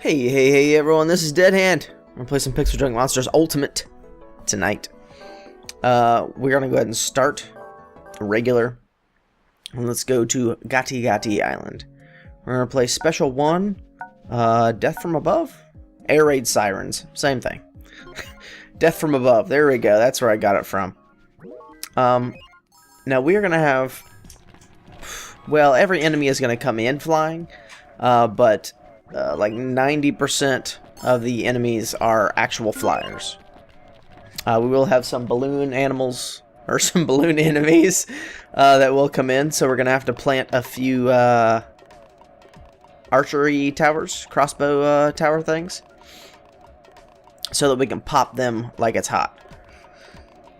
Hey everyone, this is Deadhand. I'm gonna play some PixelJunk Monsters Ultimate tonight. We're gonna go ahead and start regular. And let's go to Gati Gati Island. We're gonna play Special 1, Death from Above? Air Raid Sirens, same thing. Death from Above, there we go, that's where I got it from. Now we are gonna have, well, every enemy is gonna come in flying, but like 90% of the enemies are actual flyers. We will have some balloon animals, or some balloon enemies that will come in, so we're going to have to plant a few archery towers, crossbow tower things, so that we can pop them like it's hot.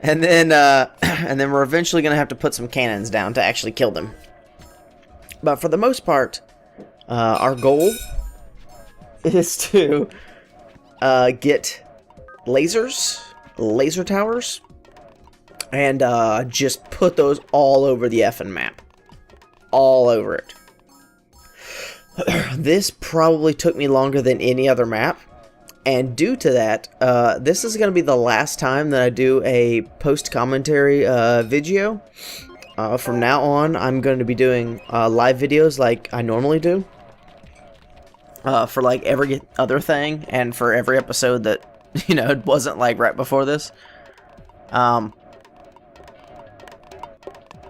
And then we're eventually going to have to put some cannons down to actually kill them. But for the most part, our goal is to get laser towers, and just put those all over the effing map. All over it. This probably took me longer than any other map, and due to that, this is going to be the last time that I do a post-commentary video. From now on, I'm going to be doing live videos like I normally do. For like every other thing, and for every episode that, you know, it wasn't like right before this.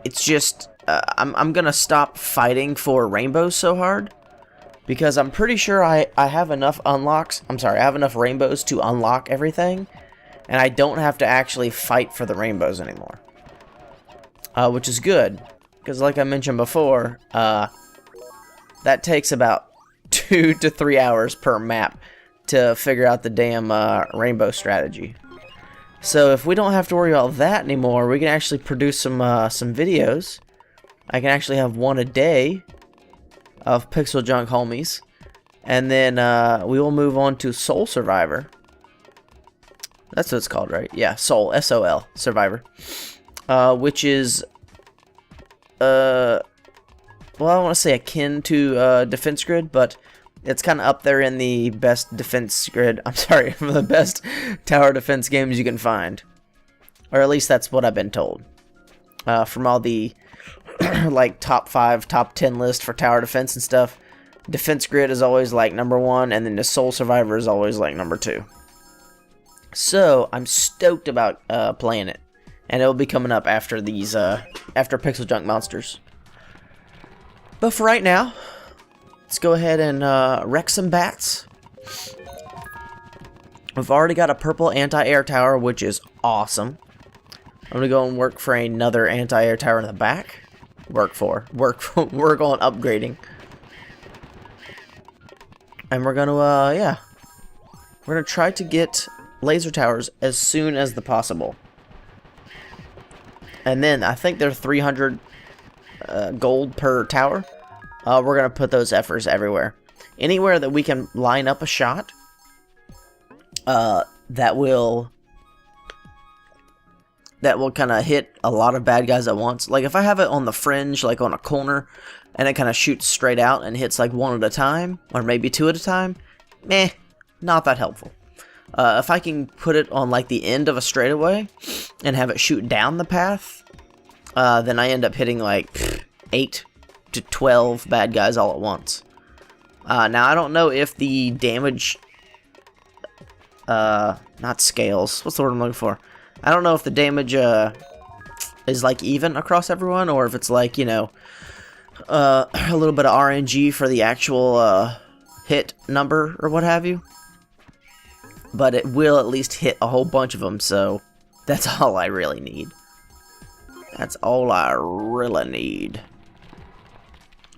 It's just, I'm gonna stop fighting for rainbows so hard, because I'm pretty sure I have enough unlocks, I have enough rainbows to unlock everything, and I don't have to actually fight for the rainbows anymore. Which is good, because like I mentioned before, that takes about 2 to 3 hours per map to figure out the damn rainbow strategy. So if we don't have to worry about that anymore, we can actually produce some videos. I can actually have one a day of PixelJunk homies, and then we will move on to Soul Survivor. That's what it's called, right? Yeah, Soul, S-O-L, Survivor, which is well, I don't want to say akin to Defense Grid, but it's kind of up there in the best defense grid. I'm sorry, the best tower defense games you can find, or at least that's what I've been told. From all the like top 5, top 10 list for tower defense and stuff, Defense Grid is always like #1, and then the Soul Survivor is always like #2. So I'm stoked about playing it, and it'll be coming up after these after PixelJunk Monsters. But for right now, let's go ahead and wreck some bats. We've already got a purple anti-air tower, which is awesome. I'm going to go and work for another anti-air tower in the back. Work on upgrading. And we're going to, yeah. We're going to try to get laser towers as soon as possible. And then, I think they're 300 gold per tower. We're gonna put those efforts everywhere, anywhere that we can line up a shot that will kind of hit a lot of bad guys at once. Like if I have it on the fringe, like on a corner, and it kind of shoots straight out and hits like 1 at a time, or maybe 2 at a time, meh, not that helpful. If I can put it on like the end of a straightaway and have it shoot down the path, then I end up hitting like 8 to 12 bad guys all at once. Now I don't know if the damage, not scales, what's the word I'm looking for? I don't know if the damage is like even across everyone, or if it's like, you know, a little bit of RNG for the actual hit number or what have you. But it will at least hit a whole bunch of them, so that's all I really need. That's all I really need.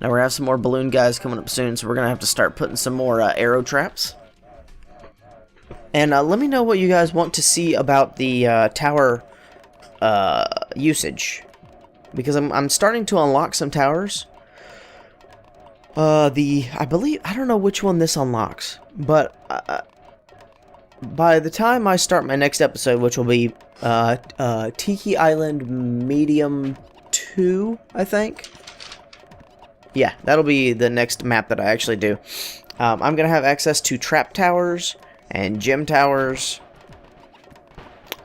Now we're going to have some more balloon guys coming up soon, so we're going to have to start putting some more arrow traps. And let me know what you guys want to see about the tower usage, because I'm starting to unlock some towers. I believe, I don't know which one this unlocks, but by the time I start my next episode, which will be Tiki Island Medium 2, I think. Yeah, that'll be the next map that I actually do. I'm going to have access to trap towers and gem towers.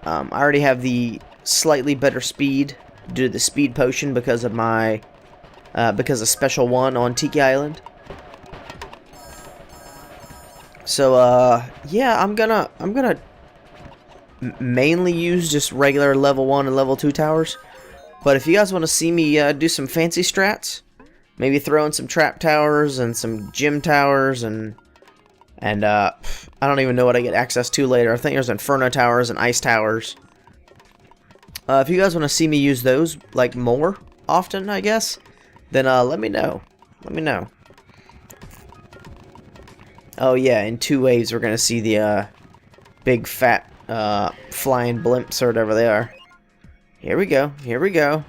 I already have the slightly better speed due to the speed potion because of my because of special 1 on Tiki Island. So yeah, I'm gonna mainly use just regular level 1 and level 2 towers. But if you guys want to see me do some fancy strats, maybe throw in some trap towers and some gym towers and I don't even know what I get access to later. I think there's inferno towers and ice towers. If you guys want to see me use those like more often, I guess, then let me know. Let me know. Oh yeah, in 2 waves we're gonna see the big fat flying blimps or whatever they are. Here we go. Here we go.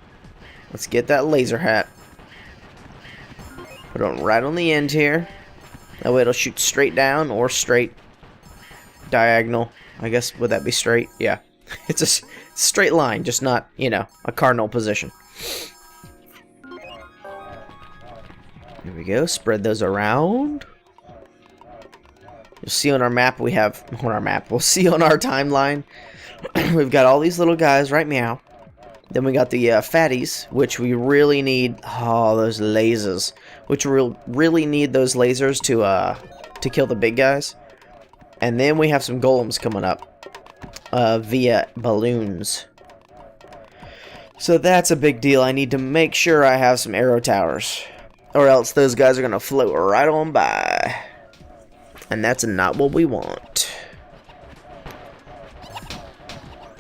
Let's get that laser hat. Put it right on the end here. That way it'll shoot straight down or straight diagonal. I guess, would that be straight? Yeah. It's a straight line, just not, you know, a cardinal position. Here we go. Spread those around. You'll see on our map we have... On our map. We'll see on our timeline. We've got all these little guys right meow. Then we got the fatties, which we really need... Oh, those lasers. Which we'll really need those lasers to kill the big guys. And then we have some golems coming up. Via balloons. So that's a big deal. I need to make sure I have some arrow towers. Or else those guys are going to float right on by. And that's not what we want.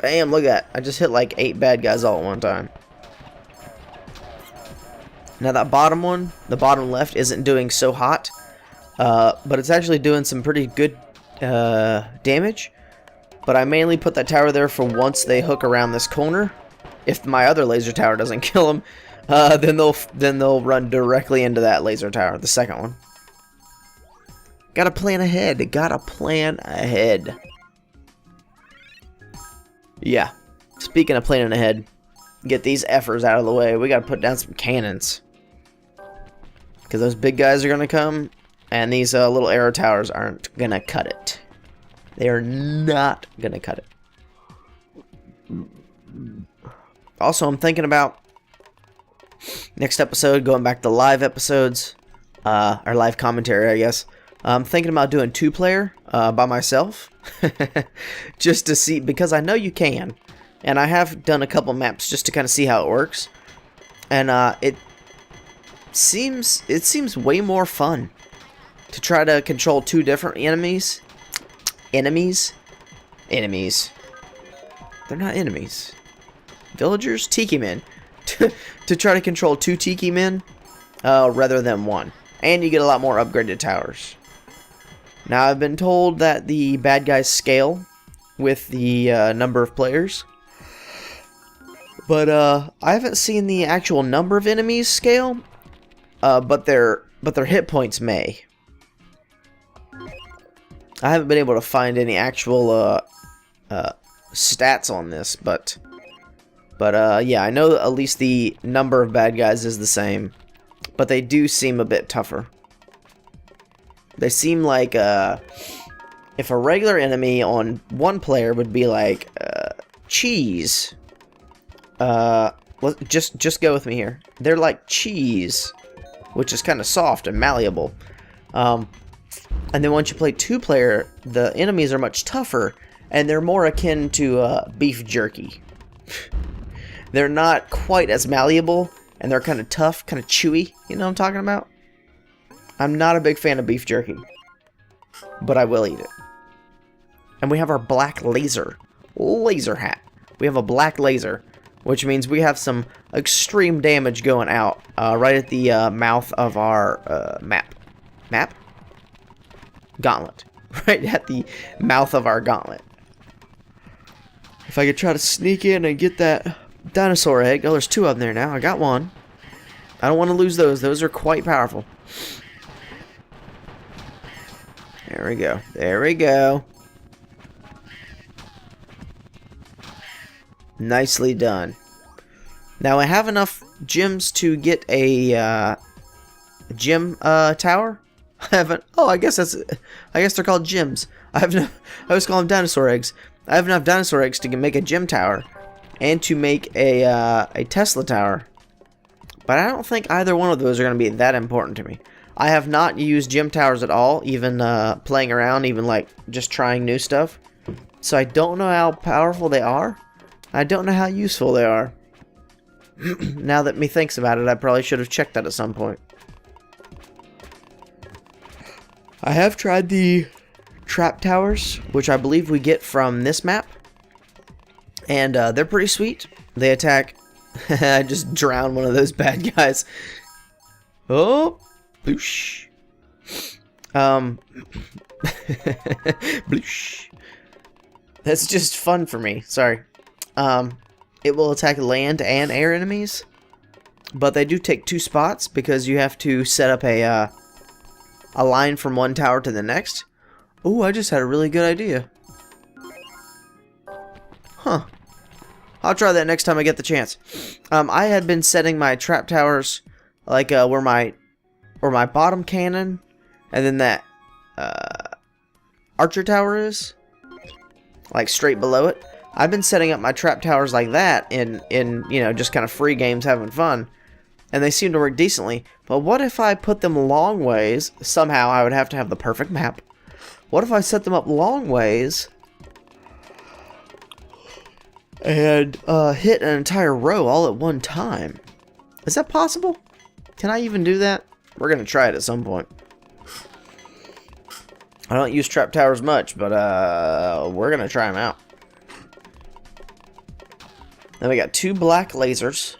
Bam, look at that. I just hit like 8 bad guys all at one time. Now that bottom one, the bottom left, isn't doing so hot. But it's actually doing some pretty good damage. But I mainly put that tower there for once they hook around this corner. If my other laser tower doesn't kill them, then they'll run directly into that laser tower, the second one. Gotta plan ahead. Gotta plan ahead. Yeah. Speaking of planning ahead, get these effers out of the way. We gotta put down some cannons. Because those big guys are gonna come, and these little arrow towers aren't gonna cut it. They are not gonna cut it. Also, I'm thinking about next episode, going back to live episodes, or live commentary, I guess. I'm thinking about doing 2-player by myself, just to see, because I know you can, and I have done a couple maps just to kind of see how it works, and it seems way more fun to try to control 2 different enemies. Enemies? They're not enemies. Villagers? Tiki men. To try to control 2 Tiki men rather than 1. And you get a lot more upgraded towers. Now, I've been told that the bad guys scale with the number of players. But I haven't seen the actual number of enemies scale. But their hit points may. I haven't been able to find any actual stats on this, but yeah, I know at least the number of bad guys is the same, but they do seem a bit tougher. They seem like if a regular enemy on 1 player would be like cheese. Just go with me here. They're like cheese, which is kind of soft and malleable. And then once you play 2-player, the enemies are much tougher, and they're more akin to beef jerky. They're not quite as malleable, and they're kind of tough, kind of chewy. You know what I'm talking about? I'm not a big fan of beef jerky, but I will eat it. And we have our black laser hat. We have a black laser, which means we have some extreme damage going out right at the mouth of our map. Gauntlet. Right at the mouth of our gauntlet. If I could try to sneak in and get that dinosaur egg. Oh, there's 2 of them there now. I got 1. I don't want to lose those. Those are quite powerful. There we go. There we go. Nicely done. Now I have enough gems to get a gem tower. I haven't. Oh, I guess they're called gems. I always call them dinosaur eggs. I have enough dinosaur eggs to make a gem tower, and to make a Tesla tower. But I don't think either one of those are going to be that important to me. I have not used gem towers at all, even playing around, even like just trying new stuff. So I don't know how powerful they are. I don't know how useful they are. Now that me thinks about it, I probably should have checked that at some point. I have tried the trap towers, which I believe we get from this map. And they're pretty sweet. They attack. I just drowned one of those bad guys. Oh, bloosh. Bloosh. That's just fun for me. Sorry. It will attack land and air enemies, but they do take 2 spots because you have to set up a line from one tower to the next. Ooh, I just had a really good idea. Huh. I'll try that next time I get the chance. I had been setting my trap towers like where my bottom cannon and then that archer tower is, like straight below it. I've been setting up my trap towers like that in you know, just kind of free games having fun, and they seem to work decently. But what if I put them long ways? Somehow I would have to have the perfect map. What if I set them up long ways and hit an entire row all at one time? Is that possible? Can I even do that? We're gonna try it at some point. I don't use trap towers much, but we're gonna try them out. Then we got 2 black lasers.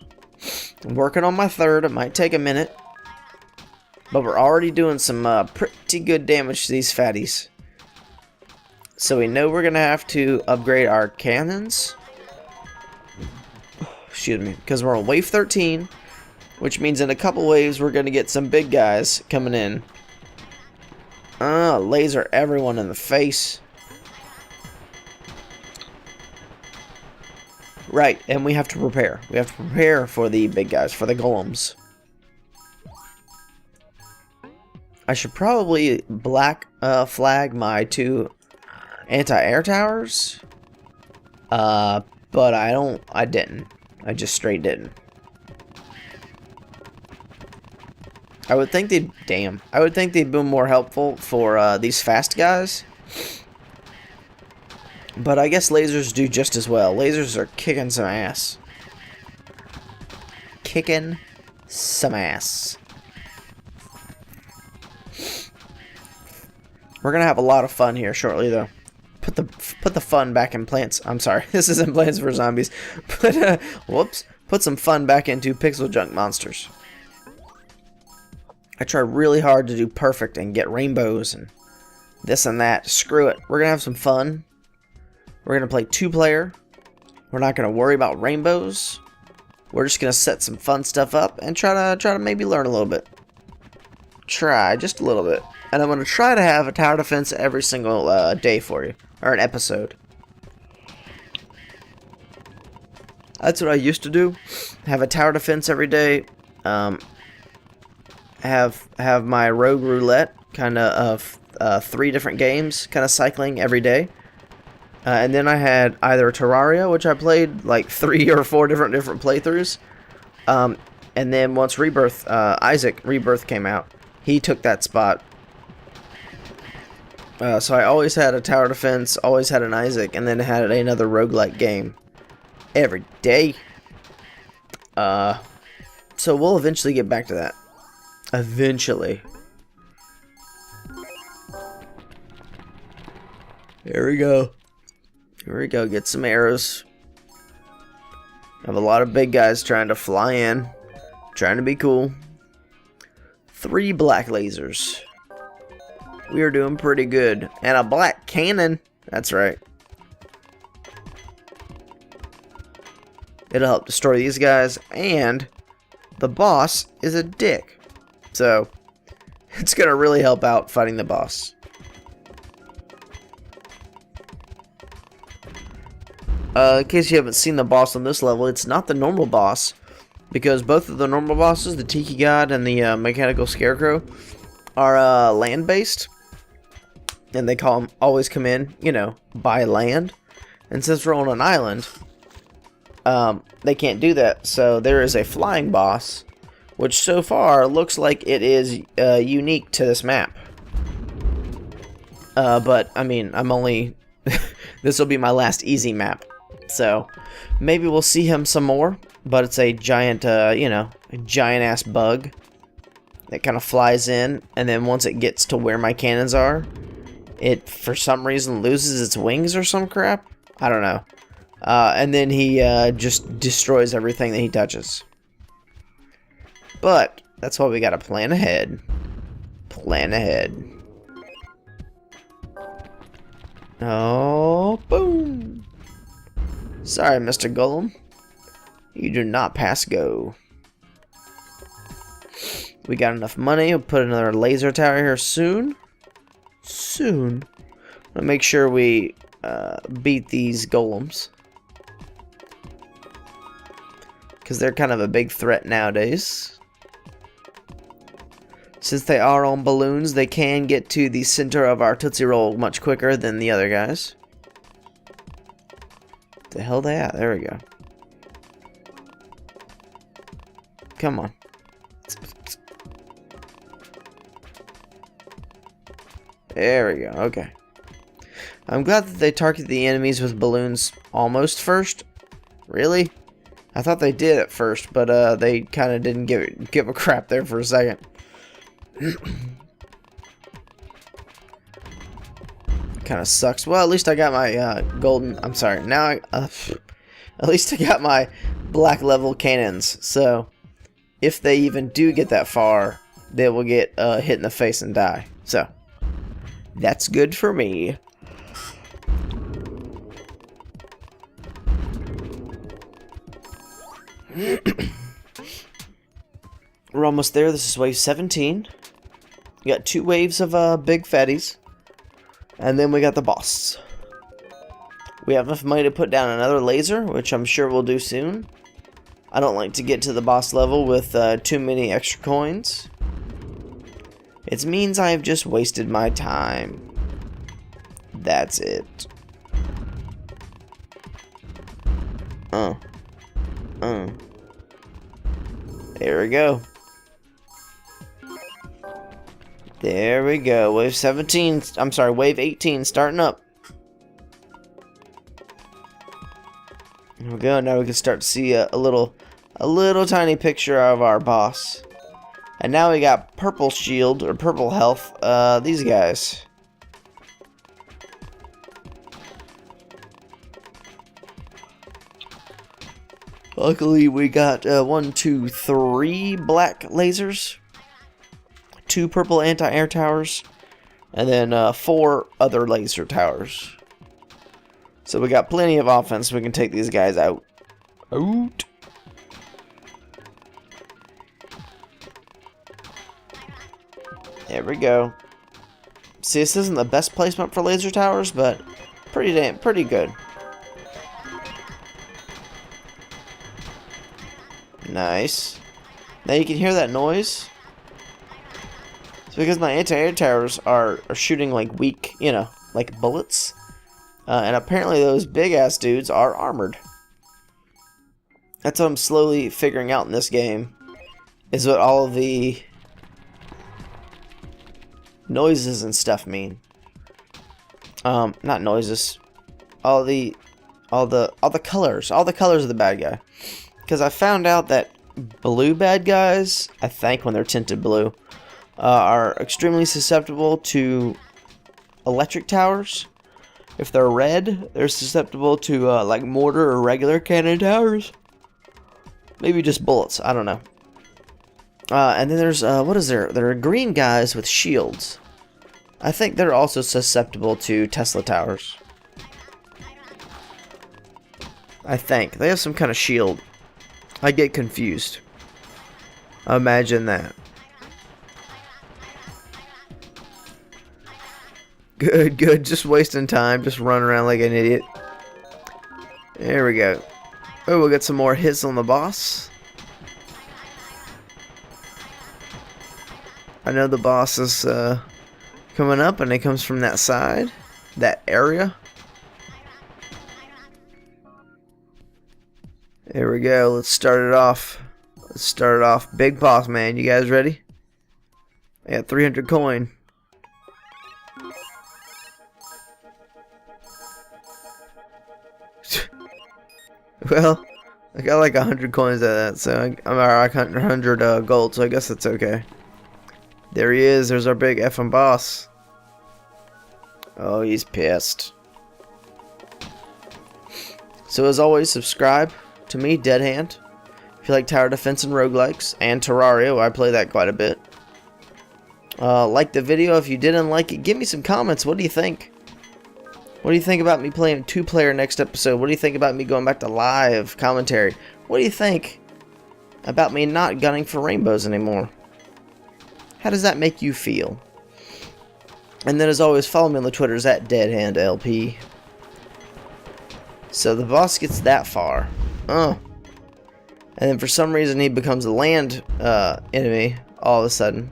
I'm working on my third. It might take a minute, but we're already doing some pretty good damage to these fatties. So we know we're gonna have to upgrade our cannons. Excuse me, because we're on wave 13, which means in a couple waves we're gonna get some big guys coming in. Laser everyone in the face. Right, and we have to prepare. We have to prepare for the big guys, for the golems. I should probably black flag my 2 anti-air towers. But I didn't. I just straight didn't. I would think they'd be more helpful for these fast guys. But I guess lasers do just as well. Lasers are kicking some ass. Kicking some ass. We're gonna have a lot of fun here shortly, though. Put the fun back in Plants. I'm sorry, this isn't Plants vs Zombies. But whoops, put some fun back into PixelJunk monsters. I try really hard to do perfect and get rainbows and this and that. Screw it. We're gonna have some fun. We're going to play 2-player. We're not going to worry about rainbows. We're just going to set some fun stuff up and try to maybe learn a little bit. Try just a little bit. And I'm going to try to have a tower defense every single day for you. Or an episode. That's what I used to do. Have a tower defense every day. Have my rogue roulette kind of 3 different games kind of cycling every day. And then I had either Terraria, which I played like 3 or 4 different playthroughs. And then once Isaac Rebirth came out, he took that spot. So I always had a tower defense, always had an Isaac, and then had another roguelike game every day. So we'll eventually get back to that. Eventually. Here we go. Here we go, get some arrows. I have a lot of big guys trying to fly in. Trying to be cool. 3 black lasers. We are doing pretty good. And a black cannon. That's right. It'll help destroy these guys. And the boss is a dick. So, it's going to really help out fighting the boss. In case you haven't seen the boss on this level, it's not the normal boss, because both of the normal bosses, the Tiki God and the Mechanical Scarecrow, are land-based, and they always come in, you know, by land. And since we're on an island, they can't do that. So there is a flying boss, which so far looks like it is unique to this map. But I mean, I'm only this will be my last easy map, so maybe we'll see him some more. But it's a giant, you know, a giant ass bug that kind of flies in, and then once it gets to where my cannons are, it for some reason loses its wings or some crap. I don't know. And then he just destroys everything that he touches. But that's why we gotta plan ahead. Plan ahead. Oh, boom! Sorry, Mr. Golem. You do not pass go. We got enough money. We'll put another laser tower here soon. Soon. I'm gonna make sure we beat these golems, because they're kind of a big threat nowadays. Since they are on balloons, they can get to the center of our Tootsie Roll much quicker than the other guys. The hell they at? There we go. Come on. There we go. Okay. I'm glad that they target the enemies with balloons almost first. Really? I thought they did at first, but they kind of didn't give a crap there for a second. Kind of sucks. Well, at least I got my golden. I'm sorry. Now at least I got my black level cannons. So if they even do get that far, they will get hit in the face and die. So that's good for me. We're almost there. This is wave 17. We got 2 waves of big fatties. And then we got the boss. We have enough money to put down another laser, which I'm sure we'll do soon. I don't like to get to the boss level with too many extra coins. It means I've just wasted my time. That's it. There we go. There we go. Wave 17. I'm sorry, wave 18 starting up. There we go. Now we can start to see a little tiny picture of our boss. And now we got purple shield or purple health. These guys. Luckily, we got 1, 2, 3 black lasers, 2 purple anti-air towers, and then 4 other laser towers. So we got plenty of offense. We can take these guys out. There we go. See, this isn't the best placement for laser towers, but pretty good. Nice. Now you can hear that noise. It's because my anti-air towers are shooting like weak, you know, like bullets. And apparently those big ass dudes are armored. That's what I'm slowly figuring out in this game. Is what all of the noises and stuff mean. Not noises. All the colors. All the colors of the bad guy. Because I found out that blue bad guys, I think when they're tinted blue, are extremely susceptible to electric towers. If they're red, they're susceptible to like mortar or regular cannon towers. Maybe just bullets, I don't know. And then there's, what is there? There are green guys with shields. I think they're also susceptible to Tesla towers. I think. They have some kind of shield. I get confused. Imagine that. Good. Just wasting time. Just running around like an idiot. There we go. Oh, we'll get some more hits on the boss. I know the boss is coming up, and it comes from that side, that area. There we go. Let's start it off. Let's start it off. Big boss, man. You guys ready? I got 300 coin. Well, I got like 100 coins out of that, so I'm like 100 gold, so I guess that's okay. There he is. There's our big effing boss. Oh, he's pissed. So as always, subscribe to me, Deadhand. If you like tower defense and roguelikes, and Terraria, I play that quite a bit. Like the video. If you didn't like it, give me some comments. What do you think? What do you think about me playing 2-player next episode? What do you think about me going back to live commentary? What do you think about me not gunning for rainbows anymore? How does that make you feel? And then as always, follow me on the Twitters at DeadhandLP. So the boss gets that far. And then for some reason he becomes a land enemy all of a sudden.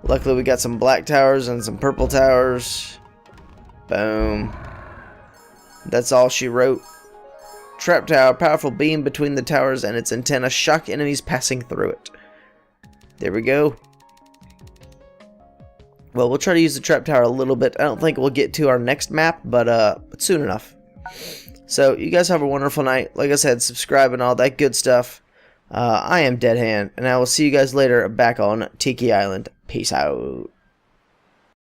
Luckily we got some black towers and some purple towers. Boom. That's all she wrote. Trap tower, powerful beam between the towers and its antenna, shock enemies passing through it. There we go. Well, we'll try to use the trap tower a little bit. I don't think we'll get to our next map, but soon enough. So, you guys have a wonderful night. Like I said, subscribe and all that good stuff. I am Deadhand, and I will see you guys later back on Tiki Island. Peace out.